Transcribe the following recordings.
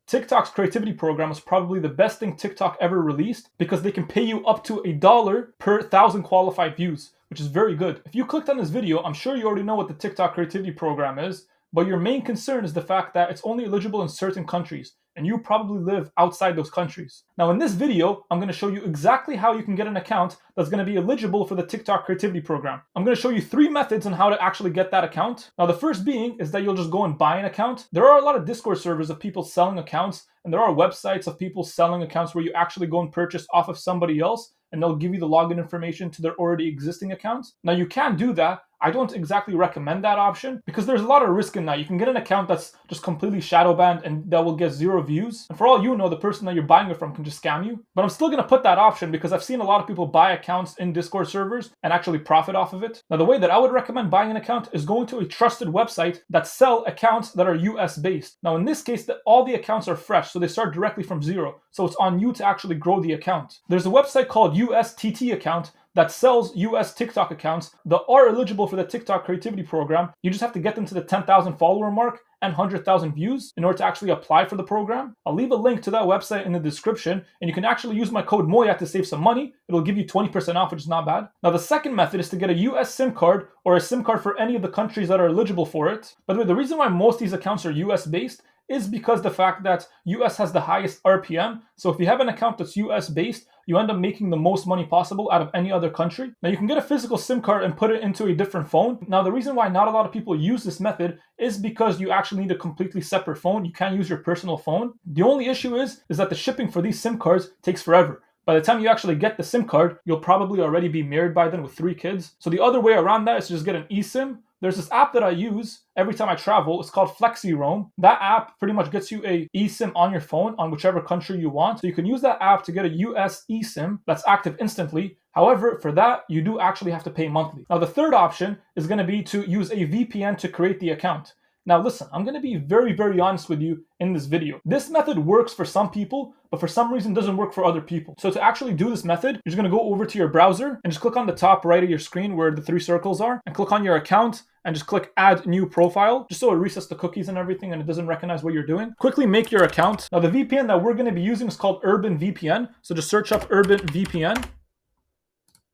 TikTok's creativity program is probably the best thing TikTok ever released because they can pay you up to $1 per 1,000 qualified views, which is very good. If you clicked on this video, I'm sure you already know what the TikTok creativity program is, but your main concern is the fact that it's only eligible in certain countries, and you probably live outside those countries. Now in this video, I'm going to show you exactly how you can get an account that's going to be eligible for the TikTok creativity program. I'm going to show you 3 methods on how to actually get that account. Now the first being is that you'll just go and buy an account. There are a lot of Discord servers of people selling accounts, and there are websites of people selling accounts where you actually go and purchase off of somebody else, and they'll give you the login information to their already existing accounts. Now you can do that. I don't exactly recommend that option because there's a lot of risk in that. You can get an account that's just completely shadow banned and that will get 0 views. And for all you know, the person that you're buying it from can just scam you. But I'm still going to put that option because I've seen a lot of people buy accounts in Discord servers and actually profit off of it. Now, the way that I would recommend buying an account is going to a trusted website that sell accounts that are US based. Now, in this case, all the accounts are fresh, so they start directly from 0. So it's on you to actually grow the account. There's a website called USTT account that sells US TikTok accounts that are eligible for the TikTok creativity program. You just have to get them to the 10,000 follower mark and 100,000 views in order to actually apply for the program. I'll leave a link to that website in the description, and you can actually use my code MOYA to save some money. It'll give you 20% off, which is not bad. Now, the second method is to get a US SIM card or a SIM card for any of the countries that are eligible for it. By the way, the reason why most of these accounts are US based is because the fact that US has the highest RPM. So if you have an account that's US based, you end up making the most money possible out of any other country. Now you can get a physical SIM card and put it into a different phone. Now the reason why not a lot of people use this method is because you actually need a completely separate phone. You can't use your personal phone. The only issue is that the shipping for these SIM cards takes forever. By the time you actually get the SIM card, you'll probably already be married by then with 3 kids. So the other way around that is to just get an eSIM. There's this app that I use every time I travel. It's called FlexiRoam. That app pretty much gets you a eSIM on your phone on whichever country you want. So you can use that app to get a US eSIM that's active instantly. However, for that, you do actually have to pay monthly. Now, the third option is going to be to use a VPN to create the account. Now listen, I'm going to be very, very honest with you in this video. This method works for some people, but for some reason doesn't work for other people. So to actually do this method, you're just going to go over to your browser and just click on the top right of your screen where the 3 circles are and click on your account and just click add new profile, just so it resets the cookies and everything and it doesn't recognize what you're doing. Quickly make your account. Now the VPN that we're going to be using is called Urban VPN. So just search up Urban VPN.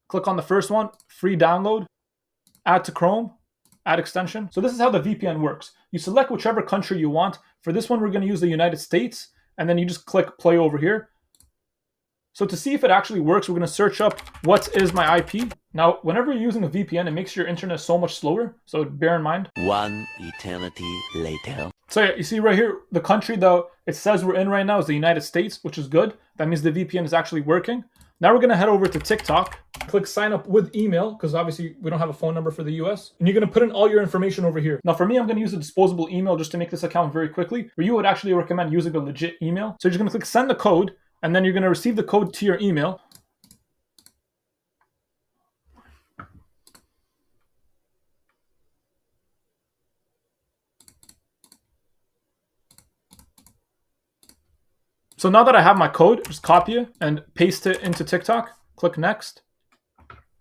Click on the first one, free download, add to Chrome. Add extension. So this is how the VPN works. You select whichever country you want. For this one, we're going to use the United States, and then you just click play over here. So to see if it actually works, we're going to search up what is my IP. Now, whenever you're using a VPN, it makes your internet so much slower. So bear in mind. 1 eternity later. So yeah, you see right here, the country that it says we're in right now is the United States, which is good. That means the VPN is actually working. Now we're going to head over to TikTok. Click sign up with email because obviously we don't have a phone number for the US. And you're going to put in all your information over here. Now for me, I'm going to use a disposable email just to make this account very quickly. Or you would actually recommend using a legit email. So you're just going to click send the code and then you're going to receive the code to your email. So now that I have my code, just copy it and paste it into TikTok. Click next.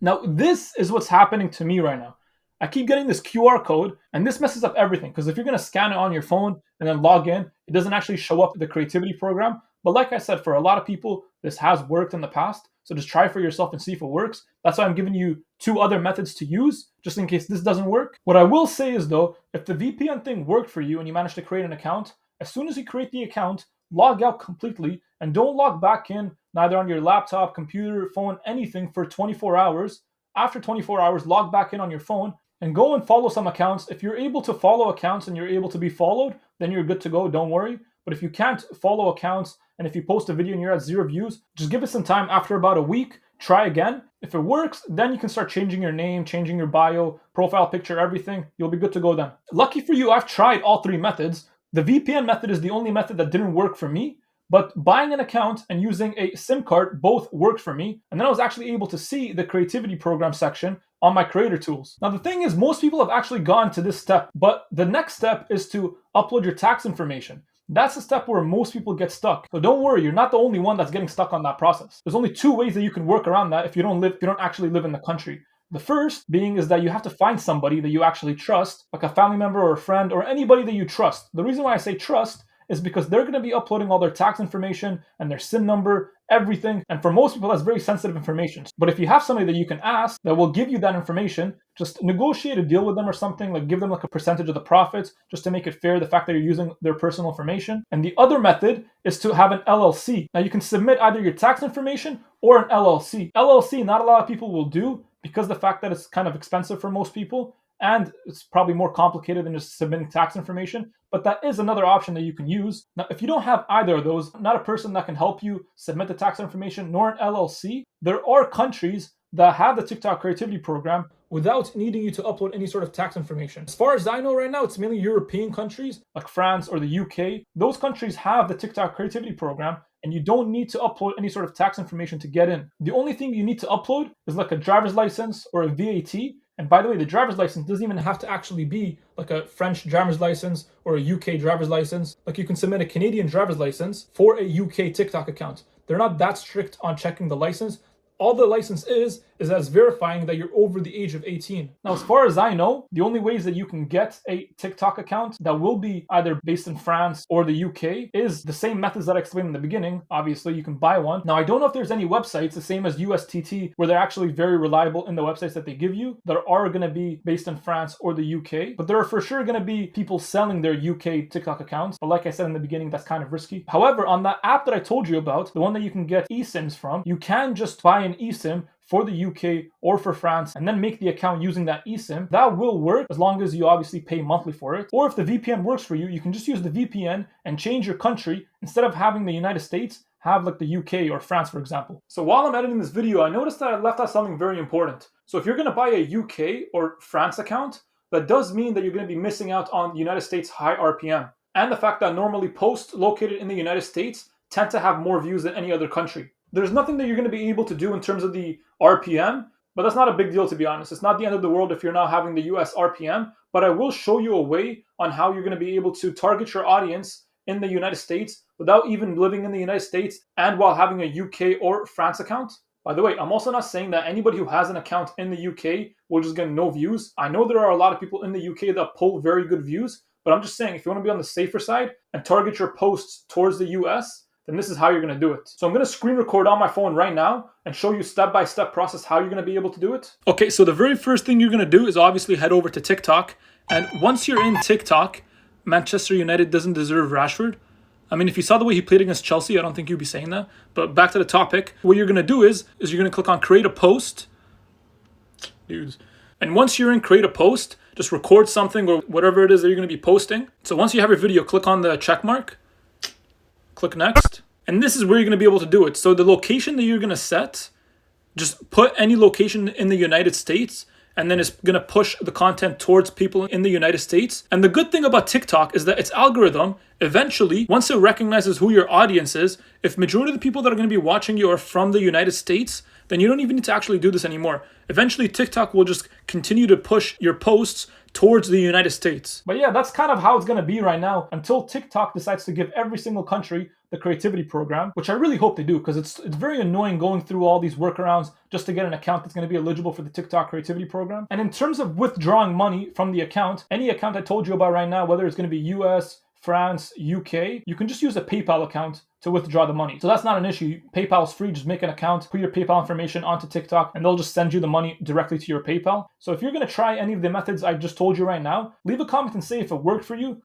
Now, this is what's happening to me right now. I keep getting this QR code, and this messes up everything. Because if you're going to scan it on your phone and then log in, it doesn't actually show up in the creativity program. But like I said, for a lot of people, this has worked in the past. So just try for yourself and see if it works. That's why I'm giving you 2 other methods to use, just in case this doesn't work. What I will say is, though, if the VPN thing worked for you and you managed to create an account, as soon as you create the account, log out completely and don't log back in neither on your laptop, computer, phone, anything for 24 hours. After 24 hours, log back in on your phone and go and follow some accounts. If you're able to follow accounts and you're able to be followed, then you're good to go. Don't worry. But if you can't follow accounts and if you post a video and you're at 0 views, just give it some time. After about a week, try again. If it works, then you can start changing your name, changing your bio, profile picture, everything. You'll be good to go then. Lucky for you, I've tried all 3 methods. The VPN method is the only method that didn't work for me, but buying an account and using a SIM card both worked for me. And then I was actually able to see the creativity program section on my creator tools. Now, the thing is, most people have actually gone to this step, but the next step is to upload your tax information. That's the step where most people get stuck. So don't worry, you're not the only one that's getting stuck on that process. There's only 2 ways that you can work around that if you don't actually live in the country. The first being is that you have to find somebody that you actually trust, like a family member or a friend or anybody that you trust. The reason why I say trust is because they're going to be uploading all their tax information and their SIN number, everything. And for most people, that's very sensitive information. But if you have somebody that you can ask that will give you that information, just negotiate a deal with them or something, like give them like a percentage of the profits just to make it fair, the fact that you're using their personal information. And the other method is to have an LLC. Now you can submit either your tax information or an LLC. LLC, not a lot of people will do because the fact that it's kind of expensive for most people. And it's probably more complicated than just submitting tax information, but that is another option that you can use. Now, if you don't have either of those, not a person that can help you submit the tax information, nor an LLC, there are countries that have the TikTok creativity program without needing you to upload any sort of tax information. As far as I know right now, it's mainly European countries like France or the UK. Those countries have the TikTok creativity program, and you don't need to upload any sort of tax information to get in. The only thing you need to upload is like a driver's license or a VAT. And by the way, the driver's license doesn't even have to actually be like a French driver's license or a UK driver's license. Like you can submit a Canadian driver's license for a UK TikTok account. They're not that strict on checking the license. All the license is that it's verifying that you're over the age of 18. Now, as far as I know, the only ways that you can get a TikTok account that will be either based in France or the UK is the same methods that I explained in the beginning. Obviously, you can buy one. Now, I don't know if there's any websites, the same as USTT, where they're actually very reliable in the websites that they give you that are going to be based in France or the UK. But there are for sure going to be people selling their UK TikTok accounts. But like I said in the beginning, that's kind of risky. However, on that app that I told you about, the one that you can get eSIMs from, you can just buy an eSIM for the UK or for France and then make the account using that eSIM. That will work as long as you obviously pay monthly for it. Or if the VPN works for you, you can just use the VPN and change your country. Instead of having the United States, have like the UK or France, for example. So while I'm editing this video, I noticed that I left out something very important. So if you're going to buy a UK or France account, that does mean that you're going to be missing out on the United States high RPM and the fact that normally posts located in the United States tend to have more views than any other country. There's nothing that you're going to be able to do in terms of the RPM, but that's not a big deal, to be honest. It's not the end of the world if you're not having the US RPM, but I will show you a way on how you're going to be able to target your audience in the United States without even living in the United States and while having a UK or France account. By the way, I'm also not saying that anybody who has an account in the UK will just get no views. I know there are a lot of people in the UK that pull very good views, but I'm just saying if you want to be on the safer side and target your posts towards the US, then this is how you're going to do it. So I'm going to screen record on my phone right now and show you step-by-step process how you're going to be able to do it. Okay, so the very first thing you're going to do is obviously head over to TikTok. And once you're in TikTok, Manchester United doesn't deserve Rashford. I mean, if you saw the way he played against Chelsea, I don't think you'd be saying that. But back to the topic, what you're going to do is you're going to click on create a post. Dudes. And once you're in create a post, just record something or whatever it is that you're going to be posting. So once you have your video, click on the check mark. Click next. And this is where you're going to be able to do it. So the location that you're going to set, just put any location in the United States, and then it's going to push the content towards people in the United States. And the good thing about TikTok is that its algorithm, eventually, once it recognizes who your audience is, if majority of the people that are going to be watching you are from the United States, then you don't even need to actually do this anymore. Eventually, TikTok will just continue to push your posts towards the United States. But yeah, that's kind of how it's going to be right now until TikTok decides to give every single country the creativity program, which I really hope they do, because it's very annoying going through all these workarounds just to get an account that's going to be eligible for the TikTok creativity program. And in terms of withdrawing money from the account, any account I told you about right now, whether it's going to be US, France, UK, you can just use a PayPal account to withdraw the money. So that's not an issue. PayPal is free. Just make an account, put your PayPal information onto TikTok, and they'll just send you the money directly to your PayPal. So if you're going to try any of the methods I just told you right now, leave a comment and say if it worked for you.